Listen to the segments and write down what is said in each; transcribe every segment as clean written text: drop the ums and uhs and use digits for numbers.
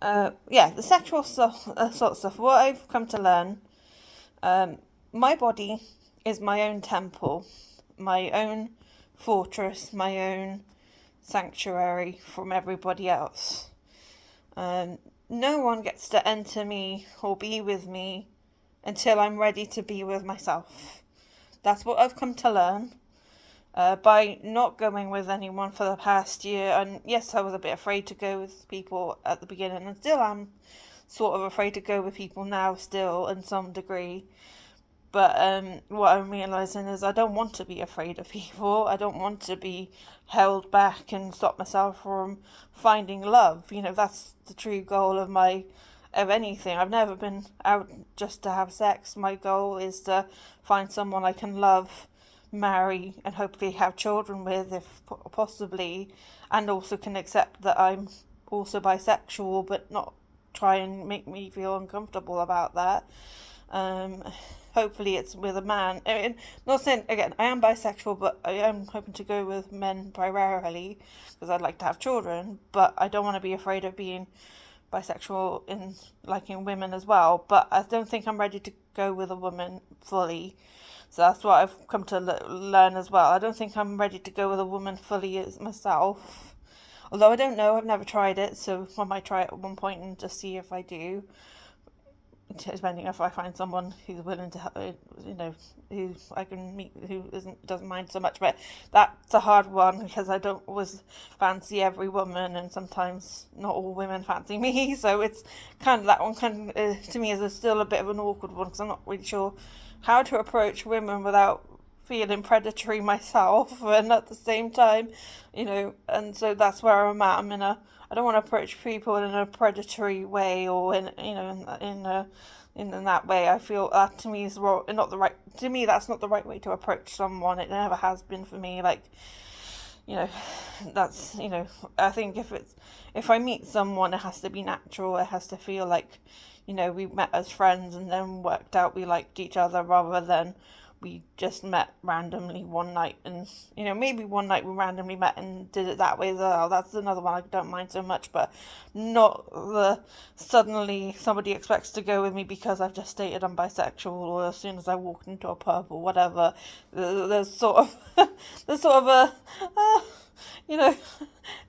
The sexual stuff, sort of stuff. What I've come to learn, um, my body is my own temple, my own fortress, my own sanctuary from everybody else. Um, no one gets to enter me or be with me until I'm ready to be with myself. That's what I've come to learn. By not going with anyone for the past year, and yes, I was a bit afraid to go with people at the beginning, and still am sort of afraid to go with people now, still, in some degree. But what I'm realizing is I don't want to be afraid of people. I don't want to be held back and stop myself from finding love. That's the true goal of anything. I've never been out just to have sex. My goal is to find someone I can love, marry, and hopefully have children with, if possibly, and also can accept that I'm also bisexual, but not try and make me feel uncomfortable about that. Um, Hopefully, it's with a man. Not saying again, I am bisexual, but I am hoping to go with men primarily because I'd like to have children. But I don't want to be afraid of being bisexual in liking women as well. But I don't think I'm ready to go with a woman fully. So that's what I've come to learn as well. I don't think I'm ready to go with a woman fully as myself. Although I don't know, I've never tried it, so I might try it at one point and just see if I do, depending if I find someone who's willing to, who I can meet, who doesn't mind so much. But that's a hard one because I don't always fancy every woman, and sometimes not all women fancy me. So it's kind of that one. To me is still a bit of an awkward one because I'm not really sure how to approach women without feeling predatory myself, and at the same time, and so that's where I'm at. I don't want to approach people in a predatory way, or in that way. I feel that to me is not the right. To me, that's not the right way to approach someone. It never has been for me. Like, you know, that's I think if I meet someone, it has to be natural. It has to feel like, we met as friends and then worked out we liked each other, rather than we just met randomly one night, and maybe one night we randomly met and did it that way as well. That's another one I don't mind so much, but not the suddenly somebody expects to go with me because I've just stated I'm bisexual, or as soon as I walked into a pub or whatever. There's sort of there's sort of a you know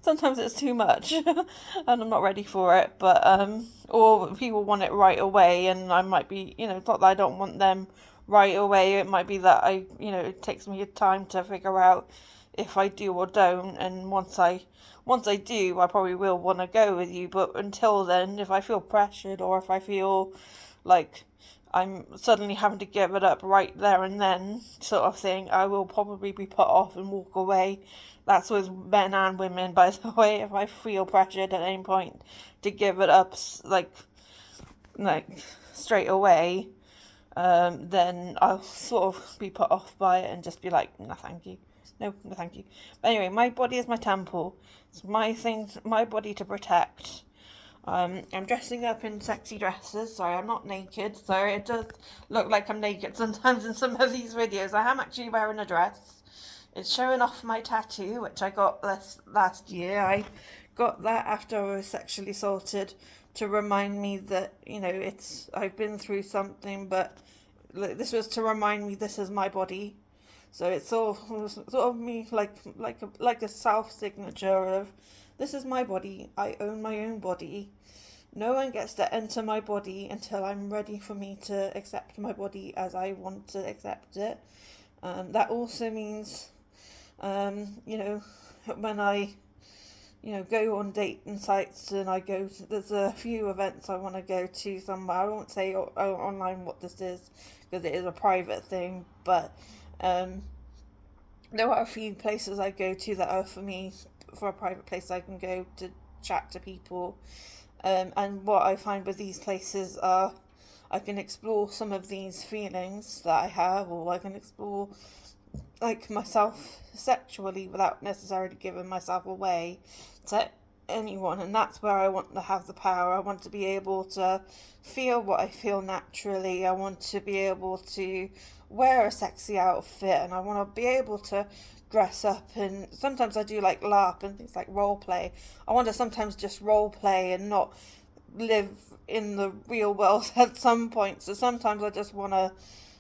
sometimes it's too much and I'm not ready for it. But or people want it right away, and I might be, it's not that I don't want them right away. It might be that it takes me time to figure out if I do or don't. And once I do, I probably will want to go with you. But until then, if I feel pressured, or if I feel like I'm suddenly having to give it up right there and then, sort of thing, I will probably be put off and walk away. That's with men and women, by the way. If I feel pressured at any point to give it up, like straight away, then I'll sort of be put off by it and just be like, no, thank you. No, no, thank you. But anyway, my body is my temple. It's my thing, my body to protect. I'm dressing up in sexy dresses. Sorry, I'm not naked. Sorry, it does look like I'm naked sometimes in some of these videos. I am actually wearing a dress. It's showing off my tattoo, which I got last year. I got that after I was sexually assaulted, to remind me that I've been through something, but this was to remind me this is my body. So it's sort of me, like a self signature of, this is my body. I own my own body. No one gets to enter my body until I'm ready for me to accept my body as I want to accept it. That also means, when I go on dating sites, and there's a few events I want to go to somewhere. I won't say online what this is because it is a private thing, but um, there are a few places I go to that are for me, for a private place I can go to chat to people. And what I find with these places are, I can explore some of these feelings that I have, or I can explore like myself sexually without necessarily giving myself away to anyone. And that's where I want to have the power. I want to be able to feel what I feel naturally. I want to be able to wear a sexy outfit, and I want to be able to dress up. And sometimes I do like LARP and things like role play. I want to sometimes just role play and not live in the real world at some point. So sometimes I just want to,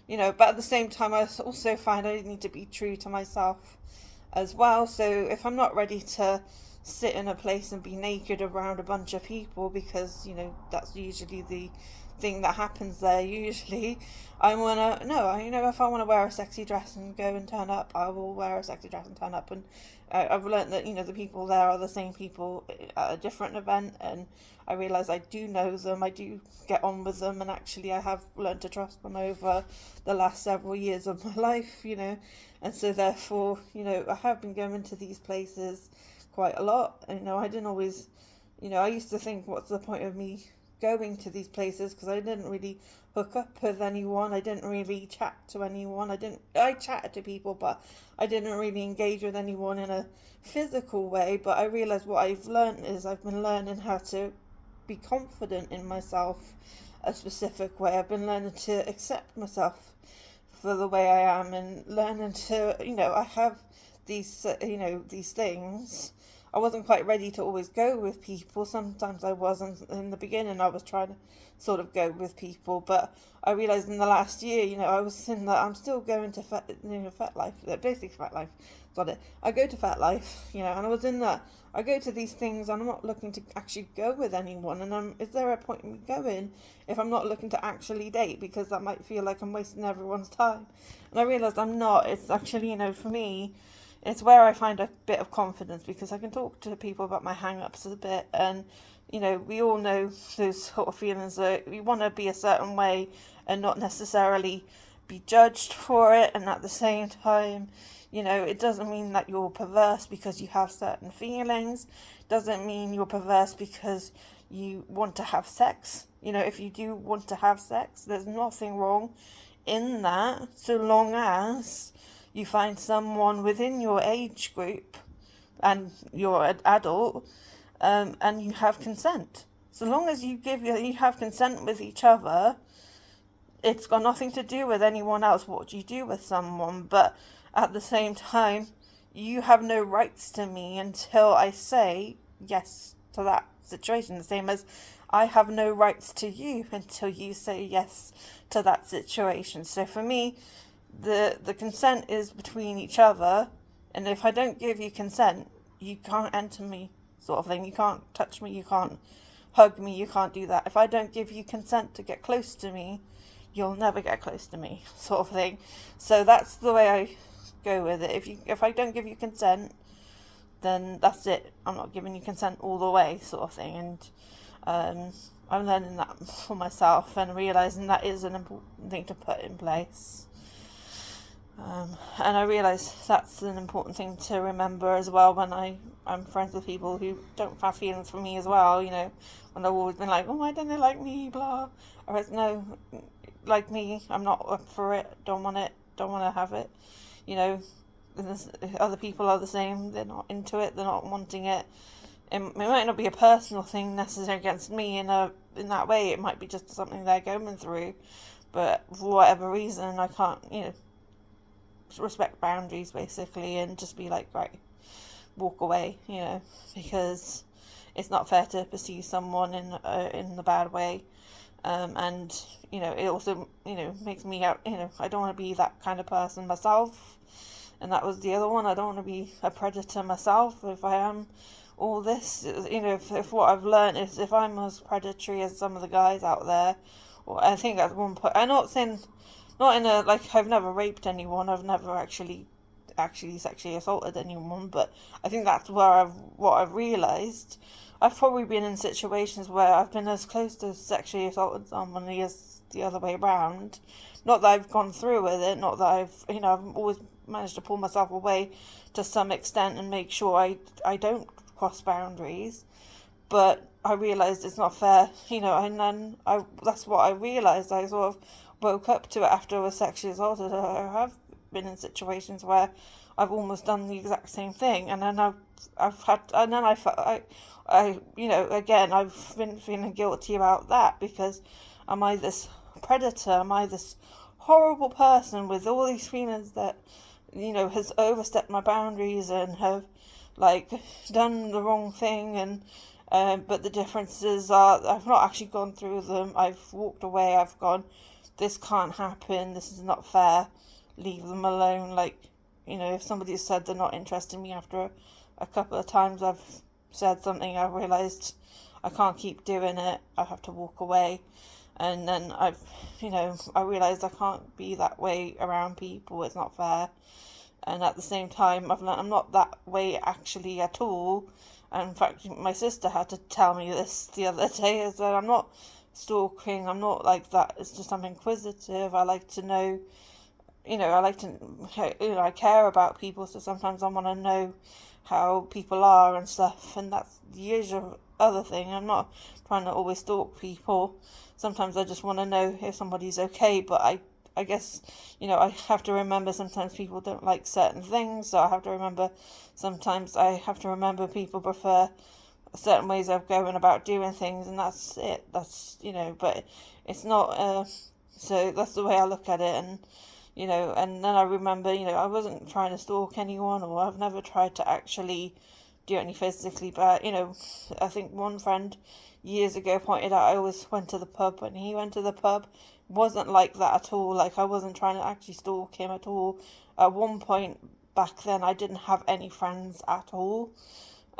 but at the same time, I also find I need to be true to myself as well. So if I'm not ready to sit in a place and be naked around a bunch of people, because that's usually the thing that happens there, usually I want to no I if I want to wear a sexy dress and go and turn up, I will wear a sexy dress and turn up. And I've learned that the people there are the same people at a different event, and I realise I do know them, I do get on with them, and actually I have learned to trust them over the last several years of my life, and so therefore, I have been going to these places quite a lot. I didn't always, I used to think, what's the point of me going to these places, because I didn't really hook up with anyone, I didn't really chat to anyone, I chatted to people, but I didn't really engage with anyone in a physical way. But I realised what I've learned is I've been learning how to be confident in myself a specific way. I've been learning to accept myself for the way I am, and learning to, I have these, these things. I wasn't quite ready to always go with people. Sometimes I wasn't. In the beginning, I was trying to sort of go with people, but I realised in the last year, I was in that I'm still going to FetLife, basically FetLife. Got it. I go to FetLife, and I was in that. I go to these things, and I'm not looking to actually go with anyone. And is there a point in me going if I'm not looking to actually date? Because that might feel like I'm wasting everyone's time. And I realised I'm not. It's actually, for me, it's where I find a bit of confidence, because I can talk to people about my hang-ups a bit, and we all know those sort of feelings that we want to be a certain way and not necessarily be judged for it. And at the same time, it doesn't mean that you're perverse because you have certain feelings. It doesn't mean you're perverse because you want to have sex. If you do want to have sex, there's nothing wrong in that, so long as you find someone within your age group and you're an adult, and you have consent. So long as you have consent with each other, it's got nothing to do with anyone else, what you do with someone. But at the same time, you have no rights to me until I say yes to that situation. The same as I have no rights to you until you say yes to that situation. So for me, the consent is between each other, and if I don't give you consent, you can't enter me, sort of thing. You can't touch me, you can't hug me, you can't do that. If I don't give you consent to get close to me, you'll never get close to me, sort of thing. So that's the way I go with it. If I don't give you consent, then that's it. I'm not giving you consent all the way, sort of thing. And I'm learning that for myself and realising that is an important thing to put in place. And I realise that's an important thing to remember as well when I'm friends with people who don't have feelings for me as well, when I've always been like, oh, why don't they like me, blah. Or no, like me, I'm not up for it, don't want to have it, other people are the same, they're not into it, they're not wanting it. It might not be a personal thing necessarily against me in that way, it might be just something they're going through, but for whatever reason, I can't, respect boundaries basically, and just be like, right, walk away, because it's not fair to perceive someone in the bad way, and it also makes me out, I don't want to be that kind of person myself, and that was the other one. I don't want to be a predator myself. If I am all this, if what I've learned is if I'm as predatory as some of the guys out there, or I think at one point, I'm not saying, not in a, like, I've never raped anyone, I've never actually sexually assaulted anyone, but I think that's what I've realised. I've probably been in situations where I've been as close to sexually assaulting someone as the other way around. Not that I've gone through with it, not that I've always managed to pull myself away to some extent and make sure I don't cross boundaries, but I realised it's not fair, and then that's what I realised. I sort of woke up to it after I was sexually assaulted. I have been in situations where I've almost done the exact same thing, and then again, I've been feeling guilty about that, because am I this predator? Am I this horrible person with all these feelings that, has overstepped my boundaries and have, done the wrong thing, and But the differences are I've not actually gone through them. I've walked away. I've gone, this can't happen. This is not fair. Leave them alone. Like, if somebody has said they're not interested in me after a couple of times I've said something, I've realised I can't keep doing it. I have to walk away. And then I realised I can't be that way around people. It's not fair. And at the same time, I've learned I'm not that way actually at all. And in fact, my sister had to tell me this the other day, is that I'm not stalking, I'm not like that. It's just I'm inquisitive. I like to know, I like to, I care about people, so sometimes I want to know how people are and stuff, and that's the usual other thing. I'm not trying to always stalk people. Sometimes I just want to know if somebody's okay, but I guess, I have to remember sometimes people don't like certain things, so I have to remember sometimes I have to remember people prefer certain ways of going about doing things, and that's it. That's, but it's not, so that's the way I look at it, and, and then I remember, I wasn't trying to stalk anyone, or I've never tried to actually do any physically bad, I think one friend years ago pointed out I always went to the pub. When he went to the pub, wasn't like that at all. Like, I wasn't trying to actually stalk him at all. At one point back then, I didn't have any friends at all.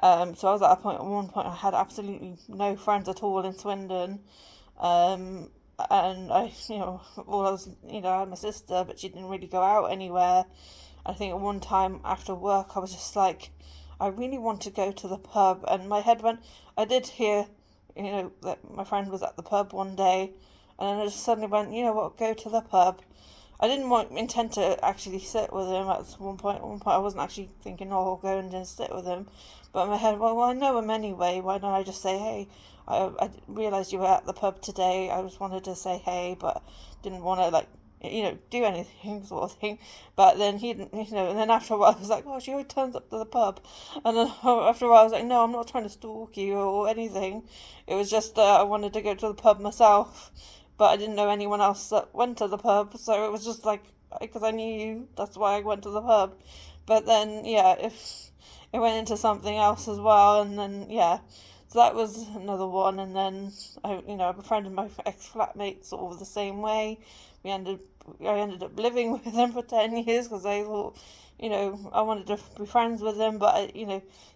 So I was at one point I had absolutely no friends at all in Swindon. And I, all I was, I had my sister, but she didn't really go out anywhere. I think at one time after work, I was just like, I really want to go to the pub, and my head went, I did hear, that my friend was at the pub one day, and then I just suddenly went, you know what, go to the pub. I didn't intend to actually sit with him at one point. At one point, I wasn't actually thinking, oh, I'll go and just sit with him. But in my head, well, I know him anyway. Why don't I just say, hey, I realised you were at the pub today. I just wanted to say hey, but didn't want to, do anything sort of thing. But then he didn't, and then after a while I was like, oh, she always turns up to the pub. And then after a while I was like, no, I'm not trying to stalk you or anything. It was just I wanted to go to the pub myself, but I didn't know anyone else that went to the pub, so it was just like, because I knew you, that's why I went to the pub. But then, yeah, if it went into something else as well, and then, yeah, so that was another one. And then I befriended my ex-flatmate sort of the same way. I ended up living with him for 10 years because I thought, I wanted to be friends with him, but,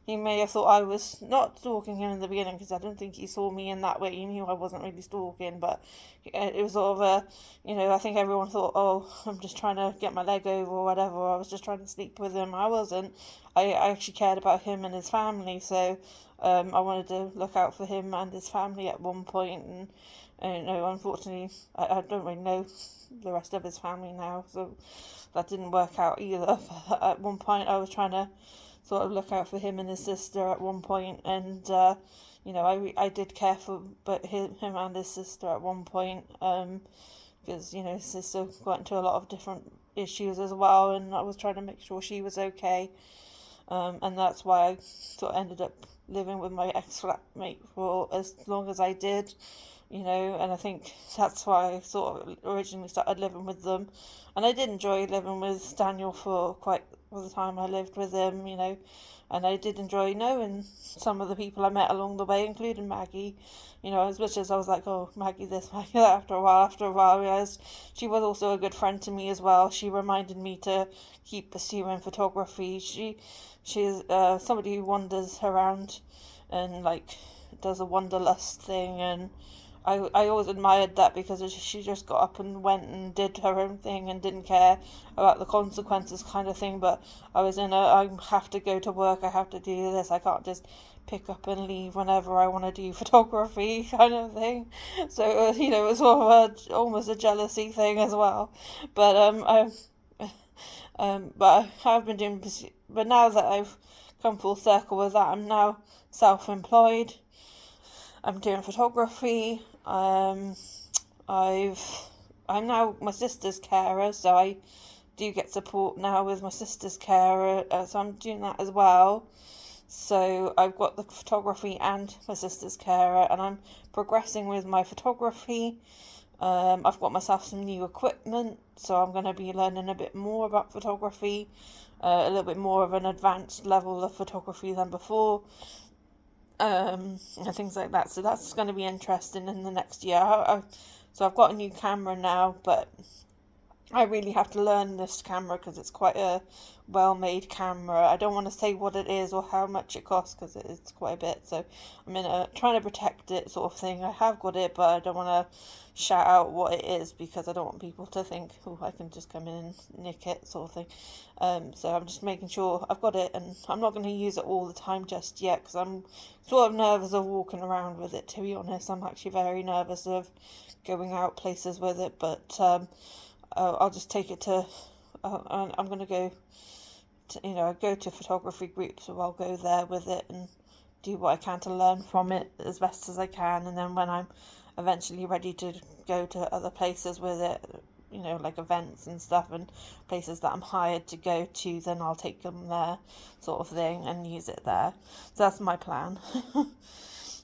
he may have thought I was not stalking him in the beginning, because I don't think he saw me in that way. He knew I wasn't really stalking, but it was sort of I think everyone thought, oh, I'm just trying to get my leg over or whatever. I was just trying to sleep with him. I wasn't. I actually cared about him and his family, so I wanted to look out for him and his family at one point, and unfortunately, I don't really know the rest of his family now, so that didn't work out either. But at one point, I was trying to sort of look out for him and his sister at one point, and I did care for him and his sister at one point, because his sister got into a lot of different issues as well, and I was trying to make sure she was okay, and that's why I sort of ended up living with my ex-flatmate for as long as I did, and I think that's why I sort of originally started living with them. And I did enjoy living with Daniel for quite the time I lived with him, and I did enjoy knowing some of the people I met along the way, including Maggie, as much as I was like, oh, Maggie this, Maggie that, after a while, I realised she was also a good friend to me as well. She reminded me to keep pursuing photography. She's somebody who wanders around and, does a wanderlust thing, and I always admired that, because she just got up and went and did her own thing and didn't care about the consequences kind of thing. But I was I have to go to work, I have to do this, I can't just pick up and leave whenever I want to do photography kind of thing. So it was sort of almost a jealousy thing as well. But but I have been doing, but now that I've come full circle with that, I'm now self-employed. I'm doing photography. I'm now my sister's carer, so I do get support now with my sister's carer. So I'm doing that as well. So I've got the photography and my sister's carer, and I'm progressing with my photography. I've got myself some new equipment, so I'm going to be learning a bit more about photography, a little bit more of an advanced level of photography than before. and things like that. So that's going to be interesting in the next year. So I've got a new camera now, but I really have to learn this camera because it's quite a well-made camera. I don't want to say what it is or how much it costs because it is quite a bit. So I'm trying to protect it, sort of thing. I have got it, but I don't want to shout out what it is because I don't want people to think, oh, I can just come in and nick it, sort of thing. So I'm just making sure I've got it, and I'm not going to use it all the time just yet because I'm sort of nervous of walking around with it. To be honest, I'm actually very nervous of going out places with it, but I'll just take it to. I'm going to go. I go to photography groups, so I'll go there with it and do what I can to learn from it as best as I can. And then when I'm eventually ready to go to other places with it, like events and stuff and places that I'm hired to go to, then I'll take them there, sort of thing, and use it there. So that's my plan.